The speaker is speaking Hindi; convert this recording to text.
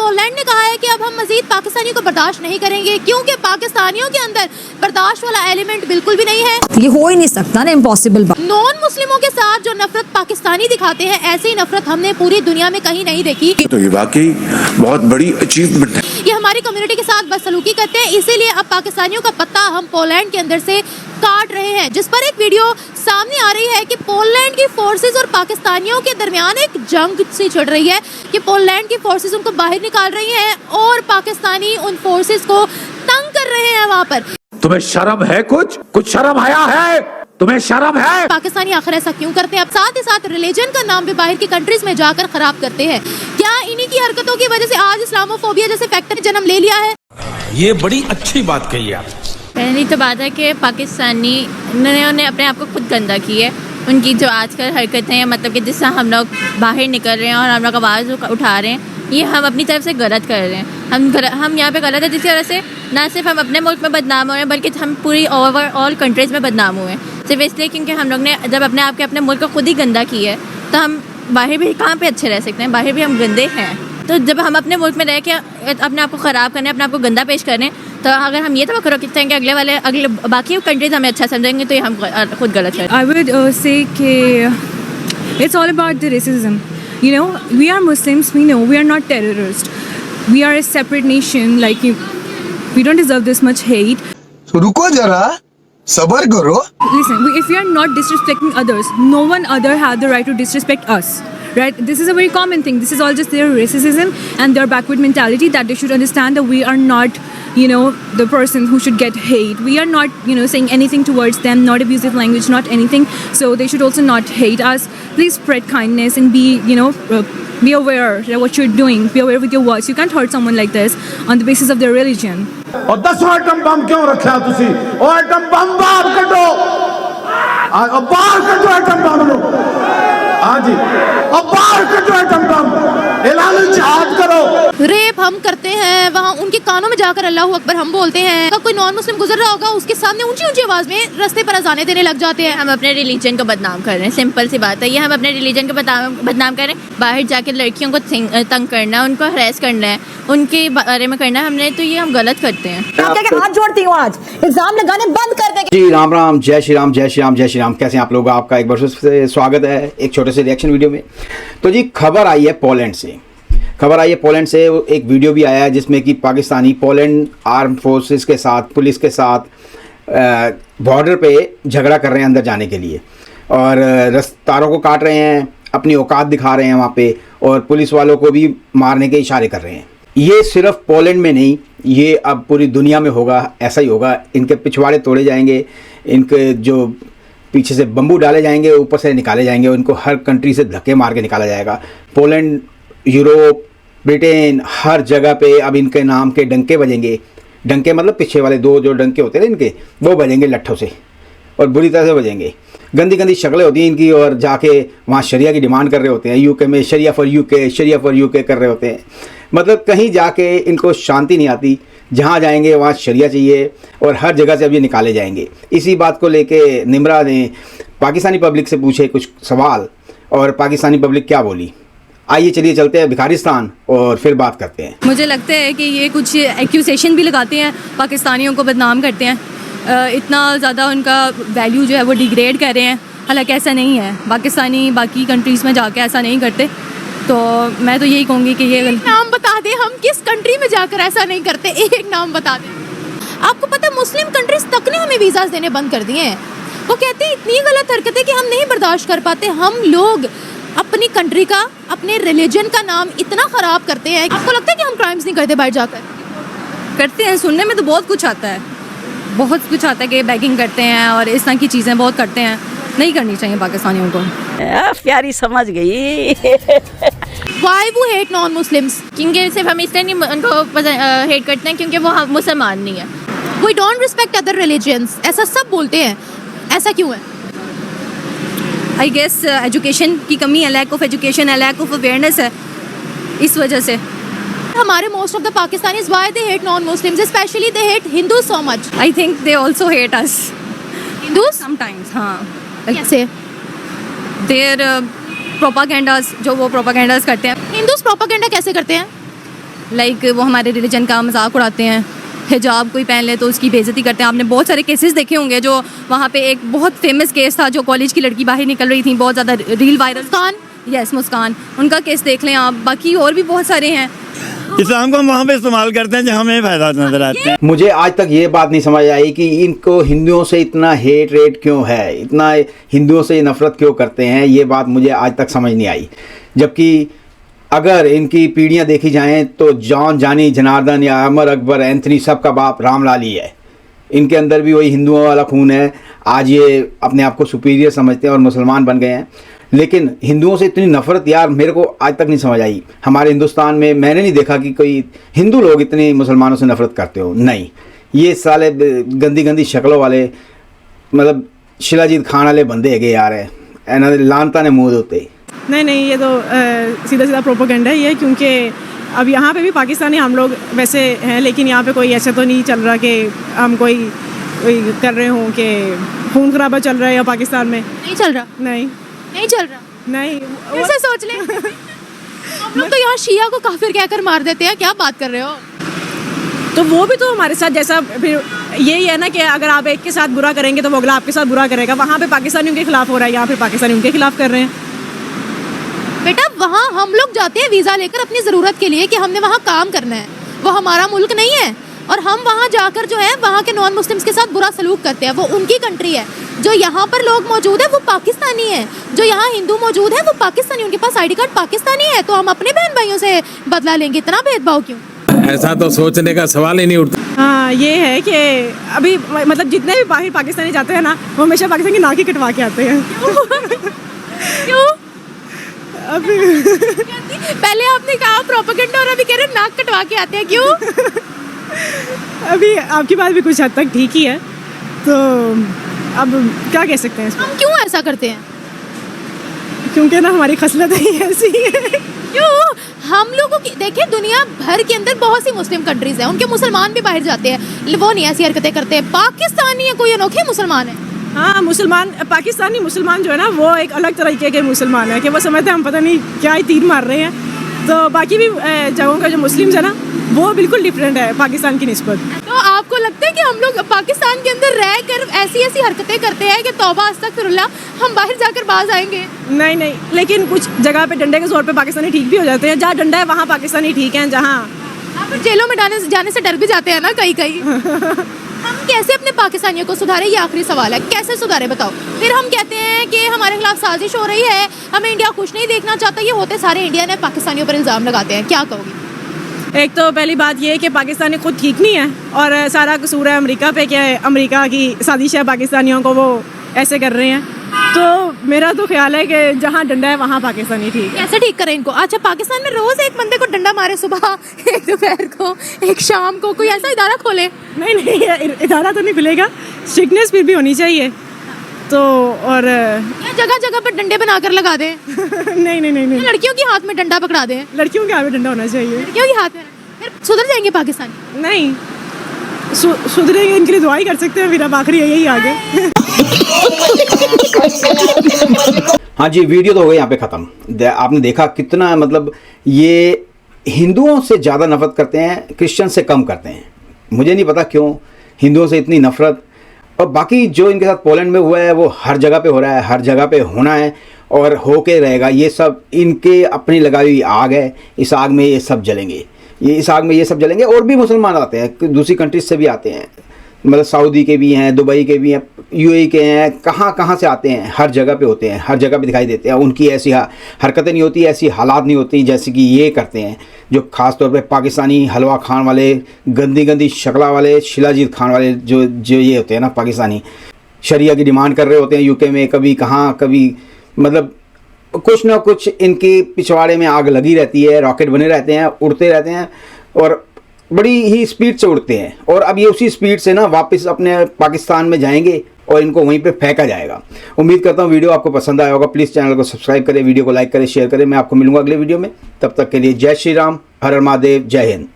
पोलैंड ने कहा है कि अब हम मजीद पाकिस्तानियों को बर्दाश्त नहीं करेंगे, क्योंकि पाकिस्तानियों के अंदर बर्दाश्त वाला एलिमेंट बिल्कुल भी नहीं है। ये हो ही नहीं सकता ना, इम्पॉसिबल बात। नॉन मुस्लिमों के साथ जो नफरत पाकिस्तानी दिखाते हैं, ऐसी नफरत हमने पूरी दुनिया में कहीं नहीं देखी। तो ये वाकई बहुत बड़ी अचीवमेंट है। ये हमारी कम्युनिटी के साथ बदसलूकी करते हैं, इसीलिए अब पाकिस्तानियों का पत्ता हम पोलैंड के अंदर से काट रहे हैं। जिस पर एक वीडियो सामने आ रही है कि पोलैंड की फोर्सेस और पाकिस्तानियों के दरमियान एक जंग सी छिड़ रही है कि पोलैंड की फोर्सेस उनको बाहर निकाल रही हैं और पाकिस्तानी उन फोर्सेस को तंग कर रहे हैं। वहाँ पर तुम्हें शर्म है? कुछ शर्म आया है? तुम्हें शर्म है? पाकिस्तानी आखिर ऐसा क्यों करते हैं? अब साथ ही साथ रिलीजन का नाम भी बाहर की कंट्रीज में जाकर खराब करते हैं। क्या इन्हीं की हरकतों की वजह से आज इस्लामोफोबिया जैसे फैक्टर ने जन्म ले लिया है? ये बड़ी अच्छी बात कही आप। पहली तो बात है कि पाकिस्तानी ने अपने आप को खुद गंदा की है। उनकी जो आजकल हरकतें हैं, मतलब कि जिससे हम लोग बाहर निकल रहे हैं और हम लोग आवाज़ उठा रहे हैं, ये हम अपनी तरफ से गलत कर रहे हैं। हम यहाँ पे गलत है, जिसकी वजह से ना सिर्फ हम अपने मुल्क में बदनाम हो रहे हैं, बल्कि हम पूरी ओवरऑल कंट्रीज़ में बदनाम हुए हैं। सिर्फ इसलिए क्योंकि हम लोग ने जब अपने आप के अपने मुल्क को खुद ही गंदा की है, तो हम बाहर भी कहाँ पे अच्छे रह सकते हैं? बाहर भी हम गंदे हैं। तो जब हम अपने मुल्क में रह के अपने आप को ख़राब करने, अपने आप को गंदा पेश करें, तो अगर हम ये तो रखते हैं कि अगले बाकी कंट्रीज हमें अच्छा समझेंगे, तो ये हम खुद गलत करें। I would say कि it's all about the racism. You know, we are Muslims. We know we are not terrorists. We are a separate nation. Like we don't deserve this much hate. रुको जरा, सबर करो. Listen, if we are not disrespecting others, no one other had the right to disrespect us. Right? This is a very common thing. This is all just their racism and their backward mentality, that they should understand that we are not, you know, the person who should get hate. We are not, you know, saying anything towards them, not abusive language, not anything. So they should also not hate us. Please spread kindness and be, you know, be aware of what you're doing. Be aware with your words. You can't hurt someone like this on the basis of their religion. और 10 एटम बम क्यों रखा तुसी? ओ एटम बम बाहर कटो, बाहर कटो एटम बम लो। हाँ जी, अब बाहर कटो एटम बम, ऐलान जिहाद करो। रेप हम करते हैं, वहाँ उनके कानों में जाकर अल्लाह अकबर हम बोलते हैं। अगर कोई नॉन मुस्लिम गुजर रहा होगा, उसके सामने ऊंची ऊंची आवाज में रास्ते पर अजाने देने लग जाते हैं। हम अपने रिलीजन को बदनाम कर रहे हैं, सिंपल सी बात है। ये हम अपने रिलीजन को बदनाम कर रहे हैं। बाहर जाके लड़कियों को तंग करना, उनको हरेस करना है, उनके बारे में करना है हमने, तो ये हम गलत करते हैं। हाथ जोड़ती हूँ, आज इल्जाम लगाने बंद कर देंगे। जी राम राम, जय श्री राम, जय श्री राम, जय श्री राम। कैसे हैं आप लोग? आपका एक बार से स्वागत है एक छोटे से रिएक्शन वीडियो में। तो जी खबर आई है पोलैंड से, एक वीडियो भी आया है जिसमें कि पाकिस्तानी पोलैंड आर्म फोर्सेस के साथ, पुलिस के साथ बॉर्डर पे झगड़ा कर रहे हैं अंदर जाने के लिए, और तारों को काट रहे हैं, अपनी औकात दिखा रहे हैं वहाँ पे, और पुलिस वालों को भी मारने के इशारे कर रहे हैं। ये सिर्फ पोलैंड में नहीं, ये अब पूरी दुनिया में होगा, ऐसा ही होगा। इनके पिछवाड़े तोड़े जाएंगे, इनके जो पीछे से बम्बू डाले जाएंगे, ऊपर से निकाले जाएंगे, उनको हर कंट्री से धक्के मार के निकाला जाएगा। पोलैंड, यूरोप, ब्रिटेन, हर जगह पे अब इनके नाम के डंके बजेंगे। डंके मतलब पीछे वाले दो जो डंके होते हैं इनके, वो बजेंगे लट्ठों से, और बुरी तरह से बजेंगे। गंदी गंदी शक्लें होती हैं इनकी, और जाके वहाँ शरिया की डिमांड कर रहे होते हैं। यूके में शरिया फॉर यूके कर रहे होते हैं। मतलब कहीं जाके इनको शांति नहीं आती, जहाँ जाएंगे वहाँ शरिया चाहिए, और हर जगह से अब ये निकाले जाएंगे। इसी बात को लेके निम्रा ने पाकिस्तानी पब्लिक से पूछे कुछ सवाल, और पाकिस्तानी पब्लिक क्या बोली। आइए चलिए चलते हैं भिखारिस्तान और फिर बात करते हैं। मुझे लगता है कि ये कुछ एक्यूजेशन भी लगाते हैं, पाकिस्तानियों को बदनाम करते हैं, इतना ज़्यादा उनका वैल्यू जो है वो डिग्रेड कर रहे हैं। हालांकि ऐसा नहीं है, पाकिस्तानी बाकी कंट्रीज़ में जाके ऐसा नहीं करते। तो मैं तो यही कहूँगी कि ये नाम बता दे, हम किस कंट्री में जाकर ऐसा नहीं करते, एक नाम बता दे। आपको पता है मुस्लिम कंट्रीज तक ने हमें वीज़ास देने बंद कर दिए हैं। वो कहते हैं इतनी गलत हरकतें कि हम नहीं बर्दाश्त कर पाते। हम लोग अपनी कंट्री का, अपने रिलीजन का नाम इतना ख़राब करते हैं। आपको लगता है कि हम क्राइम्स नहीं करते बाहर जाकर? करते हैं, सुनने में तो बहुत कुछ आता है, बहुत कुछ आता है कि बैगिंग करते हैं और इस तरह की चीज़ें बहुत करते हैं। नहीं करनी चाहिए पाकिस्तानियों को। प्यारी समझ गई। Why we hate non-Muslims? क्योंकि सिर्फ हम इसलिए नहीं उनको हेट करते हैं क्योंकि वो मुसलमान नहीं है। We don't respect other religions, ऐसा सब बोलते हैं। ऐसा क्यों है? आई गेस एजुकेशन की कमी है, लैक ऑफ एजुकेशन है, लैक ऑफ अवेयरनेस है, इस वजह से। हमारे most of the Pakistanis, why they hate non-Muslims, especially they hate Hindus so much. I think they also hate us. Hindus? Sometimes, हाँ। कैसे? Their propagandas, जो वो propagandas करते हैं। Hindus propaganda कैसे करते हैं? लाइक वो हमारे रिलीजन का मजाक उड़ाते हैं, हिजाब कोई पहन ले तो उसकी बेइज्जती करते हैं। आपने बहुत सारे केसेस देखे होंगे, जो वहाँ पे एक बहुत फेमस केस था, जो कॉलेज की लड़की बाहर निकल रही थी, बहुत ज़्यादा रील वायरल। मुस्कान, यस मुस्कान, उनका केस देख लें आप। बाकी और भी बहुत सारे हैं। इस्लाम को हम वहाँ पे इस्तेमाल करते हैं जहाँ हमें फ़ायदा नज़र आते हैं। मुझे आज तक ये बात नहीं समझ आई कि इनको हिंदुओं से इतना हेट रेट क्यों है, इतना हिंदुओं से नफ़रत क्यों करते हैं, ये बात मुझे आज तक समझ नहीं आई। जबकि अगर इनकी पीढ़ियाँ देखी जाएं तो जॉन, जानी, जनार्दन या अमर, अकबर, एंथनी, सब का बाप रामलाल ही है। इनके अंदर भी वही हिंदुओं वाला खून है। आज ये अपने आप को सुपीरियर समझते हैं और मुसलमान बन गए हैं। लेकिन हिंदुओं से इतनी नफ़रत यार मेरे को आज तक नहीं समझ आई। हमारे हिंदुस्तान में मैंने नहीं देखा कि कोई हिंदू लोग इतने मुसलमानों से नफ़रत करते हो। नहीं, ये साले गंदी गंदी शक्लों वाले, मतलब शिलाजीत खान वाले बंदे हैगे यार है, लानता ने मुँह होते। नहीं, ये तो सीधा सीधा प्रोपेगेंडा ही है, क्योंकि अब यहाँ पे भी पाकिस्तानी हम लोग वैसे हैं, लेकिन यहाँ पे कोई ऐसा तो नहीं चल रहा कि हम कोई कर रहे हों कि खून खराबा चल रहा है या पाकिस्तान में। नहीं चल रहा, नहीं चल रहा, नहीं ऐसे सोच ले। हम लोग तो यहाँ शिया को काफिर कहकर मार देते हैं, क्या बात कर रहे हो? तो वो भी तो हमारे साथ जैसा, फिर यही है ना कि अगर आप एक के साथ बुरा करेंगे तो वो अगला आपके साथ बुरा करेगा। वहाँ पे पाकिस्तानियों के खिलाफ हो रहा है, यहाँ पे पाकिस्तानी उनके खिलाफ कर रहे हैं। बेटा वहाँ हम लोग जाते हैं वीज़ा लेकर अपनी ज़रूरत के लिए कि हमने वहाँ काम करना है, वो हमारा मुल्क नहीं है। और हम वहाँ जाकर जो है वहाँ के नॉन मुस्लिम्स के साथ बुरा सलूक करते हैं, वो उनकी कंट्री है। जो यहाँ पर लोग मौजूद है वो पाकिस्तानी है, जो यहाँ हिंदू मौजूद है वो पाकिस्तानी, उनके पास ID कार्ड पाकिस्तानी है। तो हम अपने बहन भाइयों से बदला लेंगे, इतना भेदभाव क्यों? ऐसा तो सोचने का सवाल ही नहीं उठता। हाँ, ये है कि अभी मतलब जितने भी बाहर पाकिस्तानी जाते हैं ना, वो हमेशा पाकिस्तान की नाक ही कटवा के आते हैं। क्यों? अभी पहले आपने कहा प्रोपेगेंडा और अभी कह रहे नाक कटवा के आते हैं, क्यों? अभी आपकी बात भी कुछ हद तक ठीक ही है, तो अब क्या कह सकते हैं इसमें? हम क्यों ऐसा करते हैं? क्योंकि ना हमारी खसलत ही ऐसी है। क्यों? हम लोगों की देखिए, दुनिया भर के अंदर बहुत सी मुस्लिम कंट्रीज हैं, उनके मुसलमान भी बाहर जाते हैं, वो नहीं ऐसी हरकतें करते हैं। पाकिस्तानी है कोई अनोखे मुसलमान है। हाँ, मुसलमान, पाकिस्तानी मुसलमान जो है ना, वो एक अलग तरीके के मुसलमान है कि वो समझते हैं हम पता नहीं क्या ही तीर मार रहे हैं। तो बाकी भी जगहों का जो मुस्लिम्स है ना, वो बिल्कुल डिफरेंट है पाकिस्तान की निस्बत। तो आपको लगता है कि हम लोग पाकिस्तान के अंदर रहकर ऐसी हरकतें करते हैं कि तौबा अस्तगफिरुल्लाह, हम बाहर जाकर बाज आएंगे? नहीं, लेकिन कुछ जगह पे डंडे के जोर पे पाकिस्तानी ठीक भी हो जाते हैं। जहाँ डंडा है वहाँ पाकिस्तानी ठीक है। जहाँ आप जेलों में जाने से डर भी जाते हैं ना कहीं। हम कैसे अपने पाकिस्तानियों को सुधारें, ये आखिरी सवाल है। कैसे सुधारें बताओ? फिर हम कहते हैं कि हमारे खिलाफ साजिश हो रही है, हमें इंडिया खुश नहीं देखना चाहता। ये होते सारे इंडियन है, पाकिस्तानियों पर इल्ज़ाम लगाते हैं, क्या कहोगे? एक तो पहली बात ये है कि पाकिस्तानी खुद ठीक नहीं है और सारा कसूर है अमेरिका पे, कि अमेरिका की साजिश है, पाकिस्तानियों को वो ऐसे कर रहे हैं। तो मेरा तो ख्याल है कि जहाँ डंडा है वहाँ पाकिस्तानी ठीक है। कैसे ठीक करें इनको? अच्छा, पाकिस्तान में रोज एक बंदे को डंडा मारे, सुबह, एक दोपहर को, एक शाम को, कोई ऐसा इदारा खोले? नहीं, इदारा तो नहीं खुलेगा, स्ट्रिक्टनेस फिर भी होनी चाहिए। तो और जगह जगह पर डंडे बनाकर लगा दें। नहीं, लड़कियों के हाथ में डंडा पकड़ा दें। लड़कियों के हाथ में डंडा होना चाहिए, लड़कियों के हाथ में। फिर सुधर जाएंगे पाकिस्तानी? नहीं, सुधरेंगे, इनके लिए दुआ ही कर सकते हैं। फिर अब आखिरी यही आगे। हाँ जी, वीडियो तो हो गई यहाँ पे ख़त्म। आपने देखा कितना, मतलब ये हिंदुओं से ज़्यादा नफरत करते हैं, क्रिश्चियन से कम करते हैं। मुझे नहीं पता क्यों हिंदुओं से इतनी नफरत। और बाकी जो इनके साथ पोलैंड में हुआ है वो हर जगह पे हो रहा है, हर जगह पे होना है और हो के रहेगा। ये सब इनके अपनी लगाई हुई आग है, इस आग में ये सब जलेंगे, इस आग में ये सब जलेंगे। और भी मुसलमान आते हैं, दूसरी कंट्रीज से भी आते हैं, मतलब सऊदी के भी हैं, दुबई के भी हैं, यूएई के हैं, कहाँ से आते हैं, हर जगह पे होते हैं, हर जगह पे दिखाई देते हैं। उनकी ऐसी हरकतें नहीं होती, ऐसी हालात नहीं होती जैसे कि ये करते हैं, जो ख़ास तौर पे पाकिस्तानी हलवा खान वाले, गंदी शक्ला वाले, शिलाजीत खान वाले जो ये होते हैं ना पाकिस्तानी, शरिया की डिमांड कर रहे होते हैं यूके में, कभी कहाँ कभी, मतलब कुछ ना कुछ इनके पिछवाड़े में आग लगी रहती है, रॉकेट बने रहते हैं, उड़ते रहते हैं और बड़ी ही स्पीड से उड़ते हैं। और अब ये उसी स्पीड से ना वापस अपने पाकिस्तान में जाएंगे और इनको वहीं पे फेंका जाएगा। उम्मीद करता हूँ वीडियो आपको पसंद आया होगा। प्लीज़ चैनल को सब्सक्राइब करें, वीडियो को लाइक करें, शेयर करें। मैं आपको मिलूंगा अगले वीडियो में। तब तक के लिए जय श्री राम, हर हर महादेव, जय हिंद।